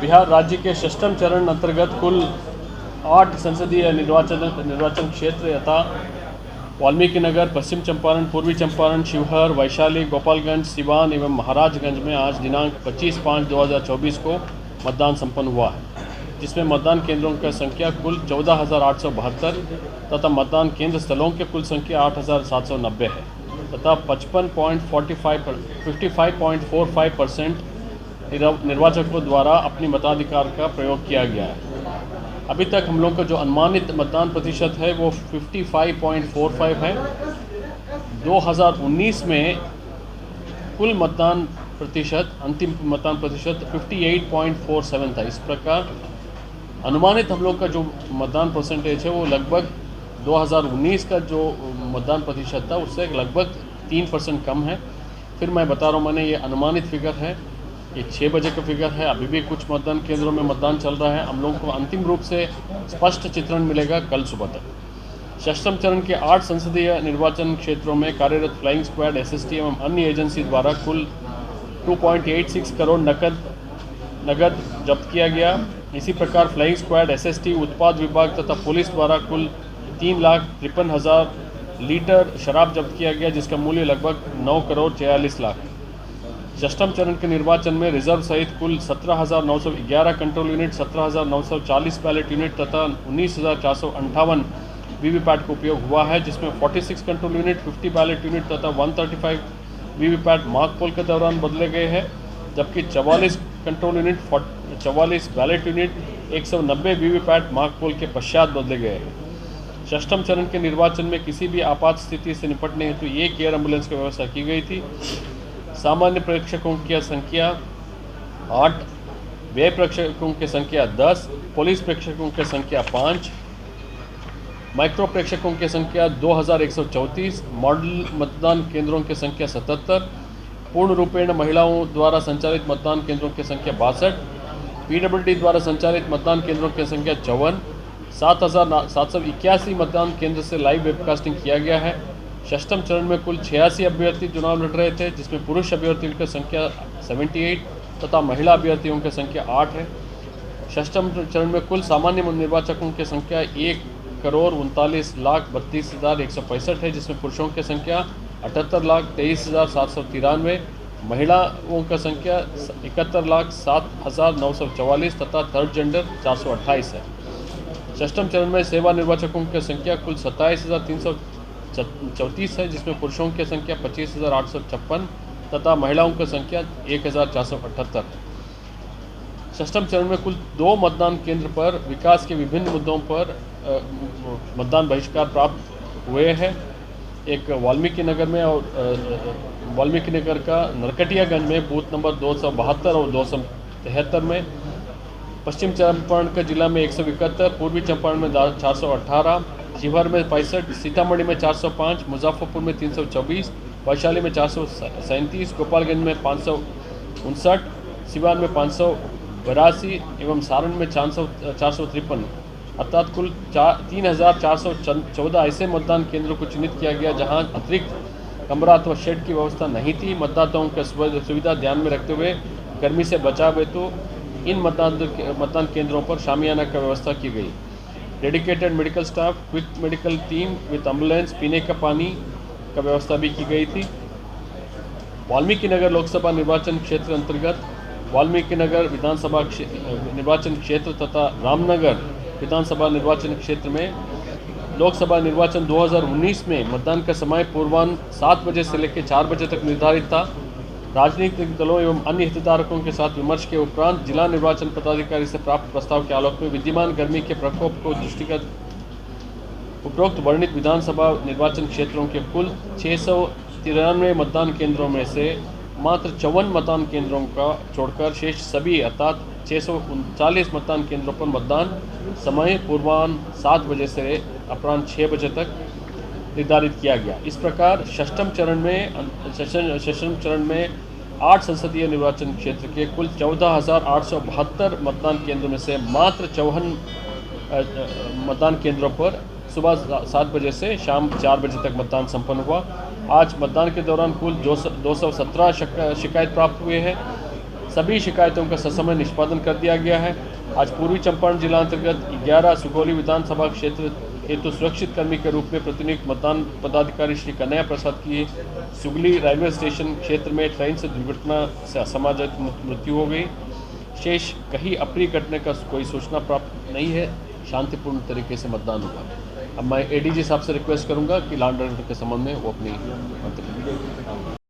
बिहार राज्य के षष्ठम चरण अंतर्गत कुल 8 संसदीय निर्वाचन क्षेत्र यथा वाल्मीकि नगर, पश्चिम चंपारण, पूर्वी चंपारण, शिवहर, वैशाली, गोपालगंज, सिवान एवं महाराजगंज में आज दिनांक 25/5/2024 को मतदान संपन्न हुआ है, जिसमें मतदान केंद्रों की संख्या कुल 14,872 तथा मतदान केंद्र स्थलों की कुल संख्या 8,790 है तथा 55.45% निर्वाचकों द्वारा अपनी मताधिकार का प्रयोग किया गया है। अभी तक हम लोग का जो अनुमानित मतदान प्रतिशत है वो 55.45 है। 2019 में कुल मतदान प्रतिशत, अंतिम मतदान प्रतिशत 58.47 था। इस प्रकार अनुमानित हम लोग का जो मतदान परसेंटेज है वो लगभग 2019 का जो मतदान प्रतिशत था उससे लगभग 3% कम है। फिर मैं बता रहा हूँ, मैंने ये अनुमानित फिगर है, ये 6 बजे का फिगर है। अभी भी कुछ मतदान केंद्रों में मतदान चल रहा है। हम लोगों को अंतिम रूप से स्पष्ट चित्रण मिलेगा कल सुबह तक। षष्ठम चरण के 8 संसदीय निर्वाचन क्षेत्रों में कार्यरत फ्लाइंग स्क्वाड, एसएसटी एवं अन्य एजेंसी द्वारा कुल 2.86 करोड़ नकद जब्त किया गया। इसी प्रकार फ्लाइंग स्क्वाड, एसएसटी, उत्पाद विभाग तथा पुलिस द्वारा कुल 3,53,000 लीटर शराब जब्त किया गया, जिसका मूल्य लगभग 9,46,00,000। षष्ठम चरण के निर्वाचन में रिजर्व सहित कुल 17,911 कंट्रोल यूनिट, 17,940 बैलेट यूनिट तथा 19,458 वीवीपैट का उपयोग हुआ है, जिसमें 46 कंट्रोल यूनिट, 50 बैलेट यूनिट तथा 135 वीवीपैट मॉक पोल के दौरान बदले गए हैं, जबकि 44 control unit, 44 ballot unit, 190 VVPAT mock poll के पश्चात बदले गए हैं। षष्ठम चरण के निर्वाचन में किसी भी आपात स्थिति से निपटने हेतु एक एयर एम्बुलेंस की व्यवस्था की गई थी। सामान्य प्रेक्षकों की संख्या 8, व्यय प्रेक्षकों की संख्या 10, पुलिस प्रेक्षकों की संख्या 5, माइक्रो प्रेक्षकों की संख्या 2,134, मॉडल मतदान केंद्रों की संख्या 77, पूर्ण रूपेण महिलाओं द्वारा संचालित मतदान केंद्रों की संख्या 62, पीडब्ल्यूडी द्वारा संचालित मतदान केंद्रों की संख्या 54, 7,781 मतदान केंद्र से लाइव वेबकास्टिंग किया गया है। षष्ठम चरण में कुल 86 अभ्यर्थी चुनाव लड़ रहे थे, जिसमें पुरुष अभ्यर्थियों की संख्या 78 तथा महिला अभ्यर्थियों की संख्या 8 है। षष्ठम चरण में कुल सामान्य निर्वाचकों की संख्या 1,39,32,165 है, जिसमें पुरुषों की संख्या 78,23,793, महिलाओं की संख्या 71,07,944 तथा थर्ड जेंडर 428 है। षष्ठम चरण में सेवा निर्वाचकों की संख्या कुल 27,334 है, जिसमें पुरुषों की संख्या 25,856 तथा महिलाओं की संख्या 1,478 है। षष्ठम चरण में कुल 2 मतदान केंद्र पर विकास के विभिन्न मुद्दों पर मतदान बहिष्कार प्राप्त हुए हैं। एक वाल्मीकि नगर में और वाल्मीकि नगर का नरकटियागंज में बूथ नंबर 272 और 273 में, पश्चिम चंपारण के जिला में 171, पूर्वी चंपारण में 418, शिवहर में 65, सीतामढ़ी में 405, मुजफ्फरपुर में 324, वैशाली में 437, गोपालगंज में 559, सिवान में 582 एवं सारण में 453, अर्थात कुल 3,414 ऐसे मतदान केंद्रों को चिन्हित किया गया जहां अतिरिक्त कमरा अथवा शेड की व्यवस्था नहीं थी। मतदाताओं की सुविधा ध्यान में रखते हुए गर्मी से बचाव हेतु इन मतदान केंद्रों पर शामियाना की व्यवस्था की गई। Dedicated medical staff, quick medical team with ambulance, पीने का पानी का व्यवस्था भी की गई थी। वाल्मीकि नगर लोकसभा निर्वाचन क्षेत्र अंतर्गत वाल्मीकि नगर विधानसभा निर्वाचन क्षेत्र तथा रामनगर विधानसभा निर्वाचन क्षेत्र में लोकसभा निर्वाचन 2019 में मतदान का समय पूर्वाह्न 7 बजे से लेकर 4 बजे तक निर्धारित था। राजनीतिक दलों एवं अन्य हितधारकों के साथ विमर्श के उपरांत जिला निर्वाचन पदाधिकारी से प्राप्त प्रस्ताव के आलोक में विद्यमान गर्मी के प्रकोप को दृष्टिगत उपरोक्त वर्णित विधानसभा निर्वाचन क्षेत्रों के कुल 693 मतदान केंद्रों में से मात्र 54 मतदान केंद्रों का छोड़कर शेष सभी अर्थात 639 मतदान केंद्रों पर मतदान समय पूर्वाह्न 7 बजे से अपराह्न 6 बजे तक निर्धारित किया गया। इस प्रकार षष्ठम चरण में 8 संसदीय निर्वाचन क्षेत्र के कुल 14,872 मतदान केंद्रों में से मात्र 54 मतदान केंद्रों पर सुबह 7 बजे से शाम 4 बजे तक मतदान संपन्न हुआ। आज मतदान के दौरान कुल 217 शिकायत प्राप्त हुए हैं। सभी शिकायतों का ससमय निष्पादन कर दिया गया है। आज पूर्वी चंपारण जिला अंतर्गत 11 सुगौली विधानसभा क्षेत्र हेतु सुरक्षित कर्मी के रूप में प्रतिनियुक्त मतदान पदाधिकारी श्री कन्हैया प्रसाद की सुगली रेलवे स्टेशन क्षेत्र में ट्रेन से दुर्घटना से असामाजिक मृत्यु हो गई। शेष कहीं अप्रिय घटने का कोई सूचना प्राप्त नहीं है। शांतिपूर्ण तरीके से मतदान हुआ। अब मैं एडीजी साहब से रिक्वेस्ट करूंगा कि लॉ एंड ऑर्डर के संबंध में वो अपनी मंतव्य दें।